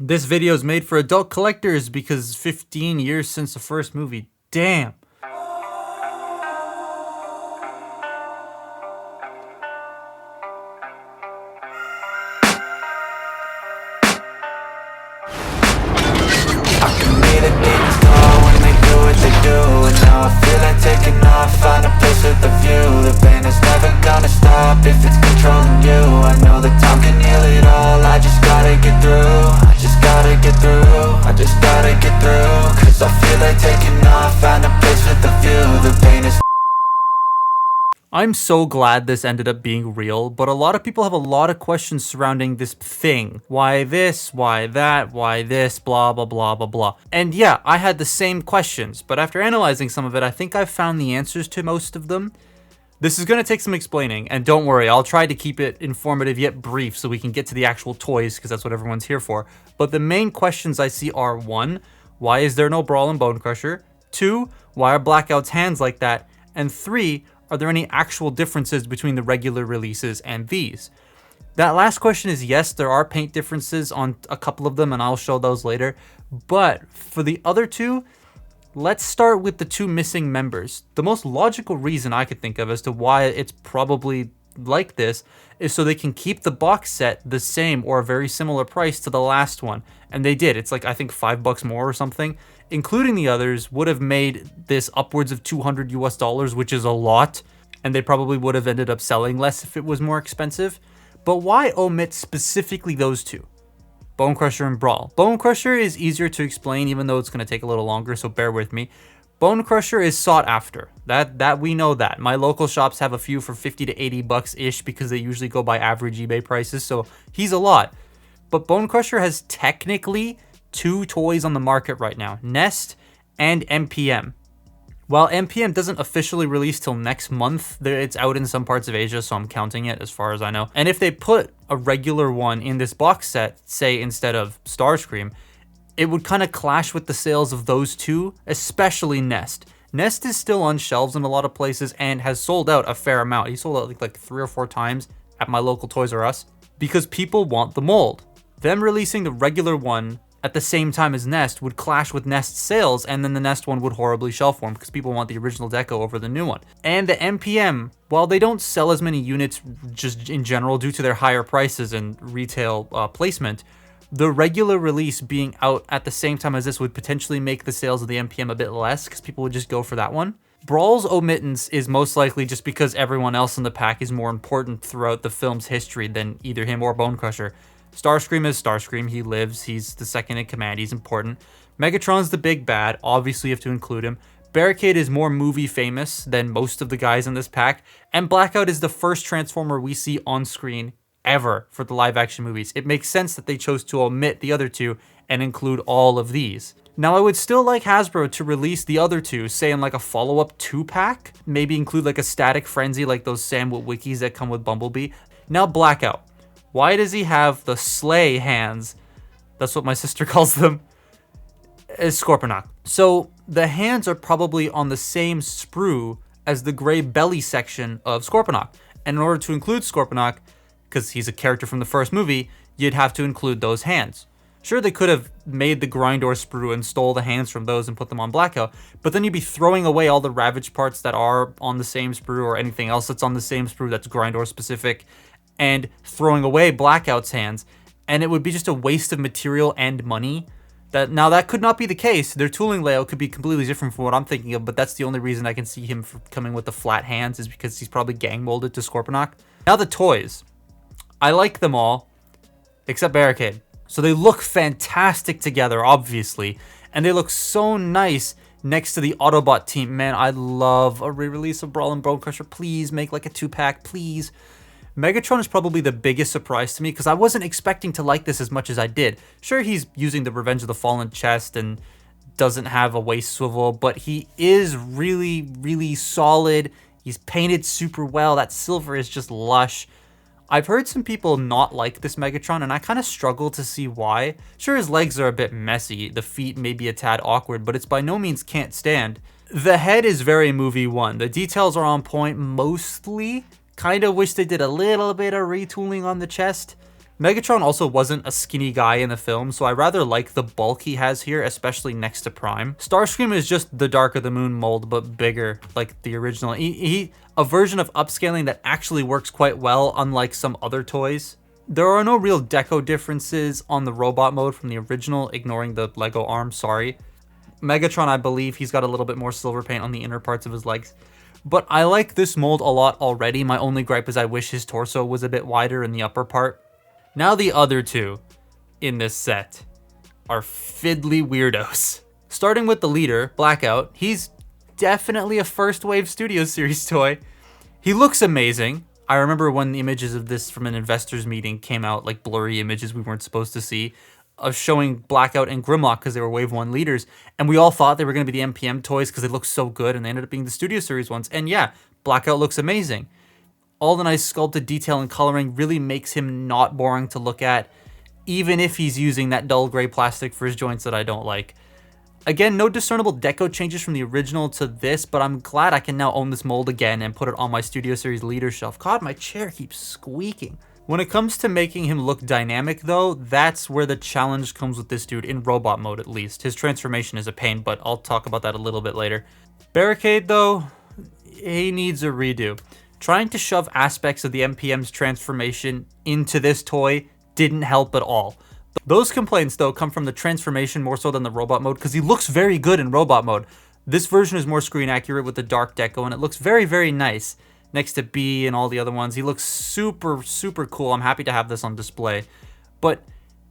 This video is made for adult collectors because 15 years since the first movie. Damn. Find a place with a view. The pain is never gonna stop if it's controlling you. I know that time can heal it all. I just gotta get through. I just gotta get through. I just gotta get through. Cause I feel like taking off. Find a place with a view. The pain is... I'm so glad this ended up being real, but a lot of people have a lot of questions surrounding this thing. Why this? Why that? Why this? Blah, blah, blah, blah, blah. And yeah, I had the same questions, but after analyzing some of it, I think I've found the answers to most of them. This is going to take some explaining, and don't worry, I'll try to keep it informative yet brief so we can get to the actual toys, because that's what everyone's here for. But the main questions I see are 1. Why is there no Brawl and Bone Crusher? 2. Why are Blackout's hands like that? And 3. Are there any actual differences between the regular releases and these? That last question is yes, there are paint differences on a couple of them, and I'll show those later. But for the other two, let's start with the 2 missing members. The most logical reason I could think of as to why it's probably like this is so they can keep the box set the same or a very similar price to the last one. And they did. It's like, I think $5 more or something. Including the others would have made this upwards of $200 US, which is a lot. And they probably would have ended up selling less if it was more expensive. But why omit specifically those 2? Bone Crusher and Brawl. Bone Crusher is easier to explain, even though it's going to take a little longer, so bear with me. Bone Crusher is sought after. That we know that. My local shops have a few for 50 to 80 bucks ish because they usually go by average eBay prices, so he's a lot. But Bone Crusher has technically 2 toys on the market right now, Nest and MPM. While MPM doesn't officially release till next month, it's out in some parts of Asia, so I'm counting it as far as I know. And if they put a regular one in this box set, say instead of Starscream, it would kind of clash with the sales of those 2, especially Nest. Nest is still on shelves in a lot of places and has sold out a fair amount. He sold out like 3 or 4 times at my local Toys R Us because people want the mold. Them releasing the regular one at the same time as Nest would clash with Nest's sales, and then the Nest one would horribly shelf form because people want the original deco over the new one. And the MPM, while they don't sell as many units just in general due to their higher prices and retail placement, the regular release being out at the same time as this would potentially make the sales of the MPM a bit less because people would just go for that one. Brawl's omittance is most likely just because everyone else in the pack is more important throughout the film's history than either him or Bone Crusher. Starscream is Starscream, he lives, he's the second in command, he's important. Megatron's the big bad, obviously you have to include him. Barricade is more movie famous than most of the guys in this pack, and Blackout is the first Transformer we see on screen ever for the live action movies. It makes sense that they chose to omit the other 2 and include all of these. Now I would still like Hasbro to release the other 2, say in like a follow-up 2-pack, maybe include like a Static Frenzy like those Sam Witwickies that come with Bumblebee. Now Blackout. Why does he have the sleigh hands? That's what my sister calls them. As Scorponok. So the hands are probably on the same sprue as the gray belly section of Scorponok. And in order to include Scorponok, because he's a character from the first movie, you'd have to include those hands. Sure, they could have made the Grindor sprue and stole the hands from those and put them on Blackout, but then you'd be throwing away all the Ravage parts that are on the same sprue or anything else that's on the same sprue that's Grindor specific, and throwing away Blackout's hands, and it would be just a waste of material and money. Now that could not be the case. Their tooling layout could be completely different from what I'm thinking of, but that's the only reason I can see him coming with the flat hands is because he's probably gang molded to Scorponok. Now the toys. I like them all, except Barricade. So they look fantastic together, obviously, and they look so nice next to the Autobot team. Man, I'd love a re-release of Brawl and Bone Crusher. Please make like a 2-pack, please. Megatron is probably the biggest surprise to me because I wasn't expecting to like this as much as I did. Sure, he's using the Revenge of the Fallen chest and doesn't have a waist swivel, but he is really, really solid. He's painted super well. That silver is just lush. I've heard some people not like this Megatron, and I kind of struggle to see why. Sure, his legs are a bit messy. The feet may be a tad awkward, but it's by no means can't stand. The head is very movie 1. The details are on point mostly. Kind of wish they did a little bit of retooling on the chest. Megatron also wasn't a skinny guy in the film, so I rather like the bulk he has here, especially next to Prime. Starscream is just the Dark of the Moon mold, but bigger, like the original. He a version of upscaling that actually works quite well, unlike some other toys. There are no real deco differences on the robot mode from the original, ignoring the Lego arm, sorry. Megatron, I believe he's got a little bit more silver paint on the inner parts of his legs. But I like this mold a lot already. My only gripe is I wish his torso was a bit wider in the upper part. Now the other two in this set are fiddly weirdos. Starting with the leader, Blackout, he's definitely a first wave Studio Series toy. He looks amazing. I remember when the images of this from an investors meeting came out, like blurry images we weren't supposed to see, of showing Blackout and Grimlock because they were Wave 1 leaders, and we all thought they were going to be the MPM toys because they looked so good, and they ended up being the Studio Series ones. And yeah, Blackout looks amazing. All the nice sculpted detail and coloring really makes him not boring to look at, even if he's using that dull gray plastic for his joints that I don't like. Again, no discernible deco changes from the original to this, but I'm glad I can now own this mold again and put it on my Studio Series leader shelf. God, my chair keeps squeaking. When it comes to making him look dynamic though, that's where the challenge comes with this dude, in robot mode at least. His transformation is a pain, but I'll talk about that a little bit later. Barricade though, he needs a redo. Trying to shove aspects of the MPM's transformation into this toy didn't help at all. Those complaints though come from the transformation more so than the robot mode, because he looks very good in robot mode. This version is more screen accurate with the dark deco, and it looks very, very nice. Next to B and all the other ones, he looks super, super cool. I'm happy to have this on display. But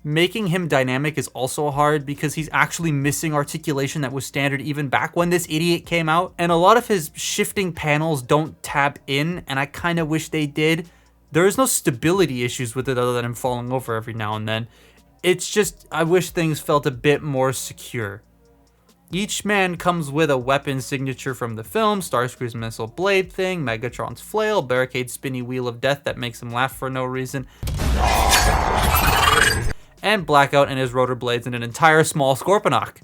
making him dynamic is also hard because he's actually missing articulation that was standard even back when this idiot came out. And a lot of his shifting panels don't tab in, and I kind of wish they did. There is no stability issues with it other than him falling over every now and then. It's just, I wish things felt a bit more secure. Each man comes with a weapon signature from the film: Starscream's missile blade thing, Megatron's flail, Barricade's spinny wheel of death that makes him laugh for no reason, and Blackout and his rotor blades and an entire small Scorponok.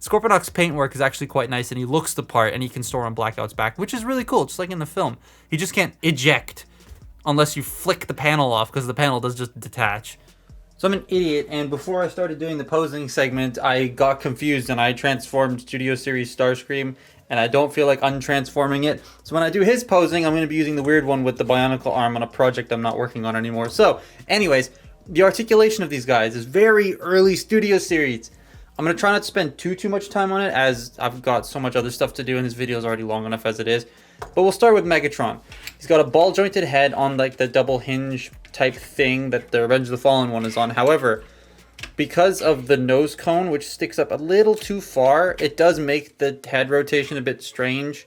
Scorponok's paintwork is actually quite nice, and he looks the part, and he can store on Blackout's back, which is really cool, just like in the film. He just can't eject unless you flick the panel off, because the panel does just detach. So I'm an idiot, and before I started doing the posing segment, I got confused and I transformed Studio Series Starscream, and I don't feel like untransforming it. So when I do his posing, I'm going to be using the weird one with the bionicle arm on a project I'm not working on anymore. So anyways, the articulation of these guys is very early Studio Series. I'm going to try not to spend too much time on it, as I've got so much other stuff to do and this video is already long enough as it is. But we'll start with Megatron. He's got a ball jointed head on like the double hinge type thing that the Revenge of the Fallen one is on. However, because of the nose cone, which sticks up a little too far, it does make the head rotation a bit strange.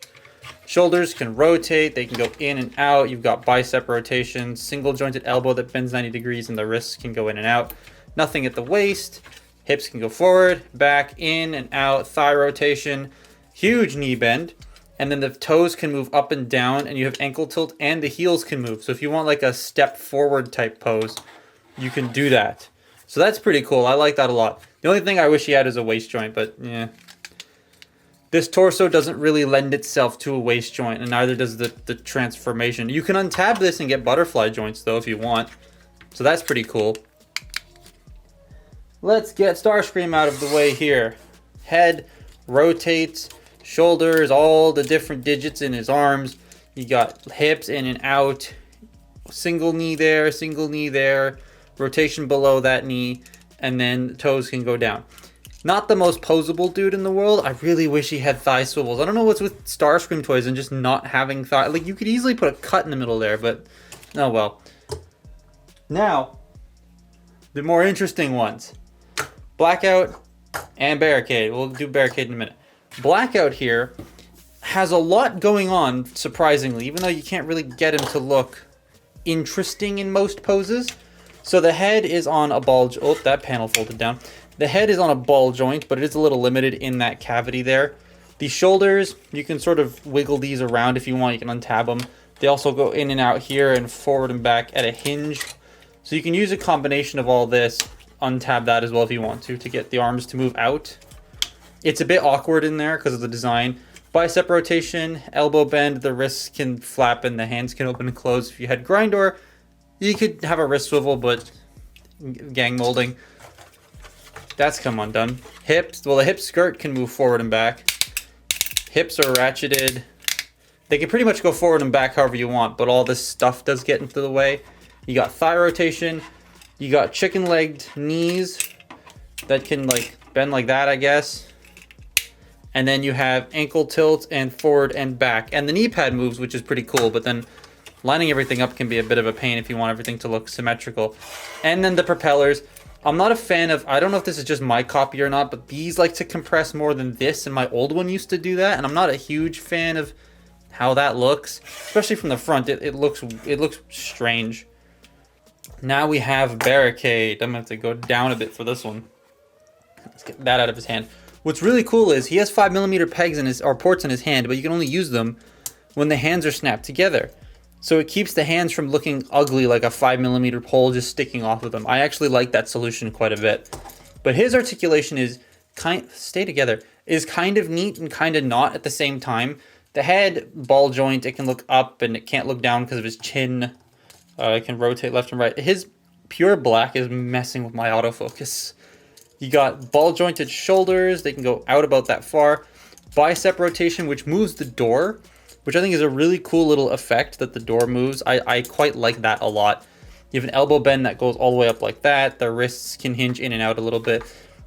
Shoulders can rotate, they can go in and out. You've got bicep rotation, single jointed elbow that bends 90 degrees, and the wrists can go in and out. Nothing at the waist. Hips can go forward, back, in and out. Thigh rotation, huge knee bend. And then the toes can move up and down, and you have ankle tilt, and the heels can move. So if you want like a step forward type pose, you can do that. So that's pretty cool. I like that a lot. The only thing I wish he had is a waist joint, but yeah. This torso doesn't really lend itself to a waist joint, and neither does the transformation. You can untab this and get butterfly joints though if you want. So that's pretty cool. Let's get Starscream out of the way here. Head rotates. Shoulders, all the different digits in his arms. You got hips in and out. Single knee there, rotation below that knee, and then toes can go down. Not the most posable dude in the world. I really wish he had thigh swivels. I don't know what's with Starscream toys and just not having thigh. Like, you could easily put a cut in the middle there, but oh well. Now, the more interesting ones. Blackout and Barricade. We'll do Barricade in a minute. Blackout here has a lot going on, surprisingly, even though you can't really get him to look interesting in most poses. So the head is on a ball... Oh, that panel folded down. The head is on a ball joint, but it is a little limited in that cavity there. The shoulders, you can sort of wiggle these around if you want. You can untab them. They also go in and out here and forward and back at a hinge. So you can use a combination of all this, untab that as well if you want to get the arms to move out. It's a bit awkward in there because of the design. Bicep rotation, elbow bend, the wrists can flap and the hands can open and close. If you had Grindor, you could have a wrist swivel, but gang molding. That's come undone. Hips, well, the hip skirt can move forward and back. Hips are ratcheted. They can pretty much go forward and back however you want, but all this stuff does get into the way. You got thigh rotation. You got chicken-legged knees that can like bend like that, I guess. And then you have ankle tilt and forward and back. And the knee pad moves, which is pretty cool, but then lining everything up can be a bit of a pain if you want everything to look symmetrical. And then the propellers. I'm not a fan of, I don't know if this is just my copy or not, but these like to compress more than this, and my old one used to do that, and I'm not a huge fan of how that looks, especially from the front. It looks strange. Now we have Barricade. I'm gonna have to go down a bit for this one. Let's get that out of his hand. What's really cool is he has 5mm pegs in his, or ports in his hand, but you can only use them when the hands are snapped together. So it keeps the hands from looking ugly like a 5mm pole just sticking off of them. I actually like that solution quite a bit. But his articulation is is kind of neat and kind of not at the same time. The head, ball joint, it can look up and it can't look down because of his chin. It can rotate left and right. His pure black is messing with my autofocus. You got ball jointed shoulders. They can go out about that far. Bicep rotation, which moves the door, which I think is a really cool little effect that the door moves. I quite like that a lot. You have an elbow bend that goes all the way up like that. The wrists can hinge in and out a little bit.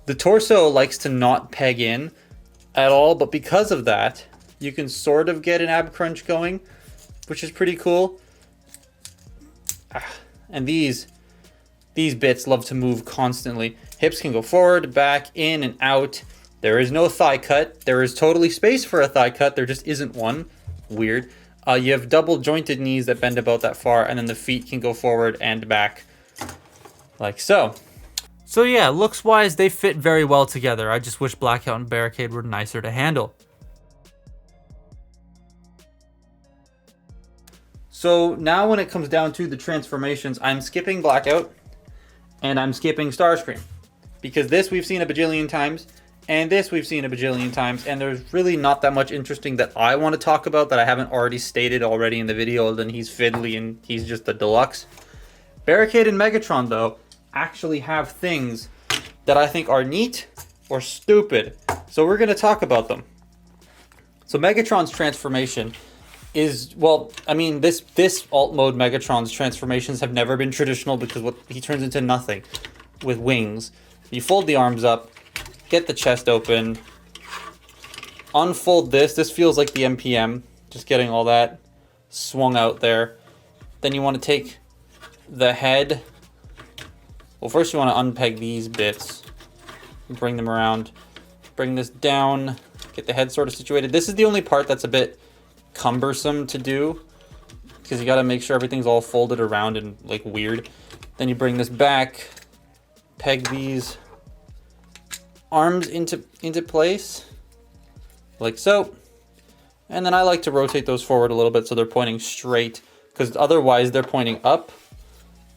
The torso likes to not peg in at all, but because of that, you can sort of get an ab crunch going, which is pretty cool. And these bits love to move constantly. Hips can go forward, back, in, and out. There is no thigh cut. There is totally space for a thigh cut. There just isn't one. Weird. You have double jointed knees that bend about that far, and then the feet can go forward and back like so. So yeah, looks wise, they fit very well together. I just wish Blackout and Barricade were nicer to handle. So now when it comes down to the transformations, I'm skipping Blackout and I'm skipping Starscream, because this we've seen a bajillion times. And this we've seen a bajillion times, and there's really not that much interesting that I want to talk about that I haven't already stated already in the video, other than he's fiddly and he's just the deluxe. Barricade and Megatron, though, actually have things that I think are neat or stupid. So we're going to talk about them. So Megatron's transformation is, well, I mean, this alt mode Megatron's transformations have never been traditional, because he turns into nothing with wings. You fold the arms up, get the chest open, unfold this. This feels like the MPM, just getting all that swung out there. Then you want to take the head. Well, first you want to unpeg these bits, bring them around, bring this down, get the head sort of situated. This is the only part that's a bit cumbersome to do, because you got to make sure everything's all folded around and like weird. Then you bring this back, peg these arms into place like so, and then I like to rotate those forward a little bit so they're pointing straight, because otherwise they're pointing up,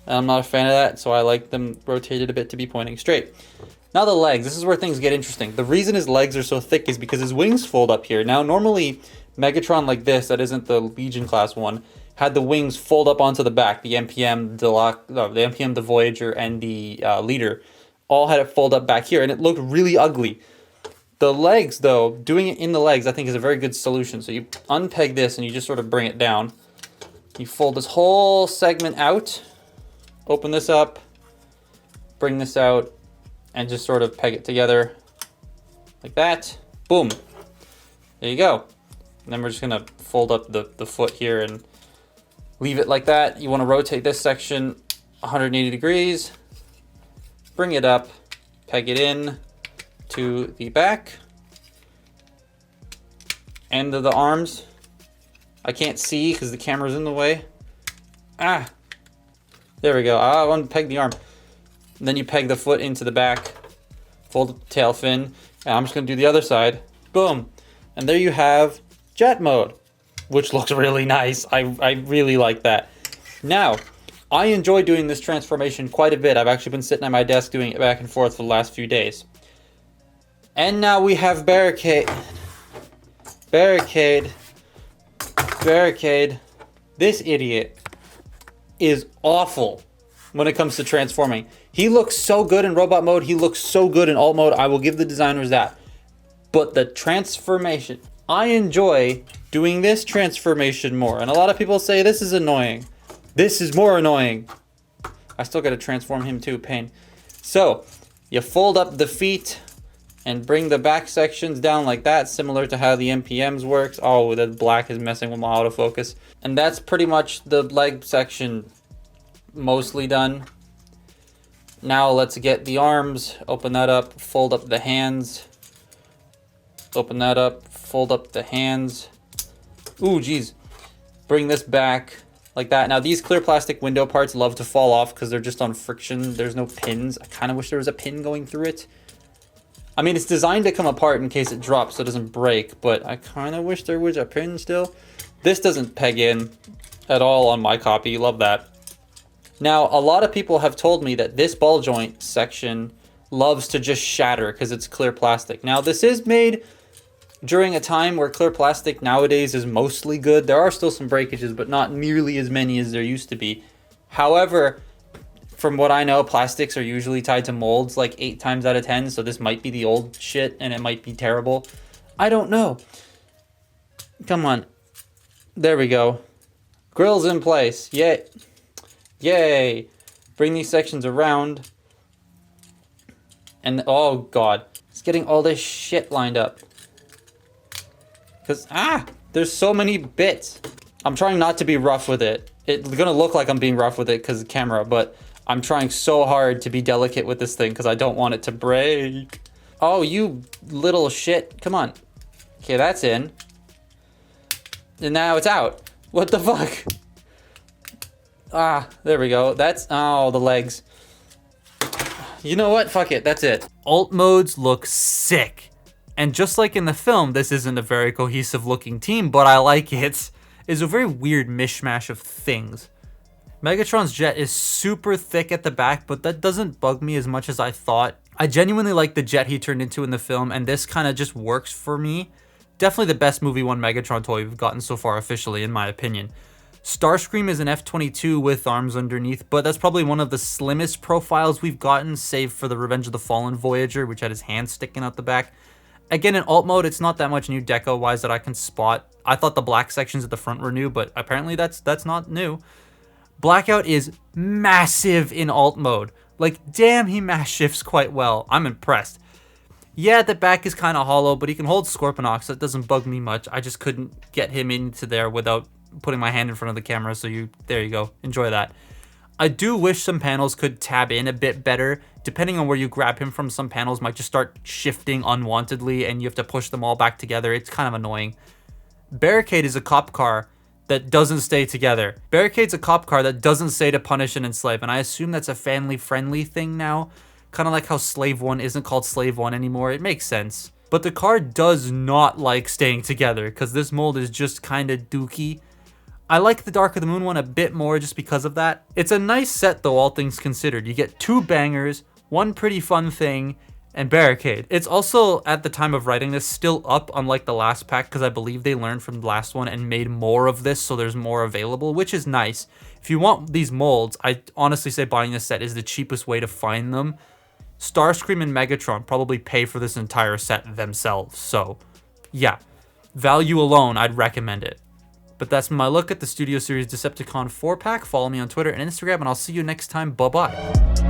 and I'm not a fan of that, so I like them rotated a bit to be pointing straight. Now the legs, this is where things get interesting. The reason his legs are so thick is because his wings fold up here. Now normally Megatron like this, that isn't the Legion class one, had the wings fold up onto the back. The MPM, the Voyager, and the Leader all had it fold up back here, and it looked really ugly. The legs, though, doing it in the legs, I think is a very good solution. So you unpeg this and you just sort of bring it down. You fold this whole segment out, open this up, bring this out, and just sort of peg it together like that. Boom. There you go. And then we're just gonna fold up the foot here and leave it like that. You want to rotate this section 180 degrees. Bring it up, peg it in to the back, end of the arms. I can't see because the camera's in the way. There we go. I'll unpeg the arm. And then you peg the foot into the back, fold the tail fin, and I'm just going to do the other side. Boom. And there you have jet mode, which looks really nice. I really like that. Now, I enjoy doing this transformation quite a bit. I've actually been sitting at my desk doing it back and forth for the last few days. And now we have Barricade. Barricade. This idiot is awful when it comes to transforming. He looks so good in robot mode. He looks so good in alt mode. I will give the designers that. But the transformation, I enjoy doing this transformation more. And a lot of people say this is annoying. This is more annoying. I still got to transform him too, pain. So you fold up the feet and bring the back sections down like that, similar to how the MPMs works. Oh, the black is messing with my autofocus. And that's pretty much the leg section mostly done. Now let's get the arms, open that up, fold up the hands. Open that up, fold up the hands. Ooh, geez. Bring this back like that. Now these clear plastic window parts love to fall off because they're just on friction. There's no pins. I kind of wish there was a pin going through it. I mean, it's designed to come apart in case it drops so it doesn't break, but I kind of wish there was a pin still. This doesn't peg in at all on my copy. Love that. Now, a lot of people have told me that this ball joint section loves to just shatter because it's clear plastic. Now, this is made during a time where clear plastic nowadays is mostly good. There are still some breakages, but not nearly as many as there used to be. However, from what I know, plastics are usually tied to molds like 8 times out of 10, so this might be the old shit and it might be terrible. I don't know. Come on. There we go. Grill's in place. Yay. Yay. Bring these sections around. And, oh god. It's getting all this shit lined up. Because, there's so many bits. I'm trying not to be rough with it. It's gonna look like I'm being rough with it because of the camera, but I'm trying so hard to be delicate with this thing because I don't want it to break. Oh, you little shit. Come on. Okay, that's in. And now it's out. What the fuck? There we go. That's, oh, the legs. You know what? Fuck it. That's it. Alt modes look sick. And just like in the film, this isn't a very cohesive looking team, but I like it. It's a very weird mishmash of things. Megatron's jet is super thick at the back, but that doesn't bug me as much as I thought. I genuinely like the jet he turned into in the film, and this kind of just works for me. Definitely the best movie 1 Megatron toy we've gotten so far officially, in my opinion. Starscream is an F-22 with arms underneath, but that's probably one of the slimmest profiles we've gotten, save for the Revenge of the Fallen Voyager, which had his hand sticking out the back. Again, in alt mode, it's not that much new deco-wise that I can spot. I thought the black sections at the front were new, but apparently that's not new. Blackout is massive in alt mode. Like, damn, he mass shifts quite well. I'm impressed. Yeah, the back is kind of hollow, but he can hold Scorponok, so it doesn't bug me much. I just couldn't get him into there without putting my hand in front of the camera, so there you go. Enjoy that. I do wish some panels could tab in a bit better. Depending on where you grab him from, some panels might just start shifting unwantedly, and you have to push them all back together. It's kind of annoying. Barricade is a cop car that doesn't stay together. Barricade's a cop car that doesn't stay to punish and enslave, and I assume that's a family-friendly thing now. Kind of like how Slave 1 isn't called Slave 1 anymore. It makes sense. But the car does not like staying together, because this mold is just kind of dookie. I like the Dark of the Moon one a bit more just because of that. It's a nice set though, all things considered. You get 2 bangers, 1 pretty fun thing, and Barricade. It's also, at the time of writing this, still up unlike the last pack, because I believe they learned from the last one and made more of this, so there's more available, which is nice. If you want these molds, I honestly say buying this set is the cheapest way to find them. Starscream and Megatron probably pay for this entire set themselves, so yeah. Value alone, I'd recommend it. But that's my look at the Studio Series Decepticon 4-pack. Follow me on Twitter and Instagram, and I'll see you next time. Bye-bye.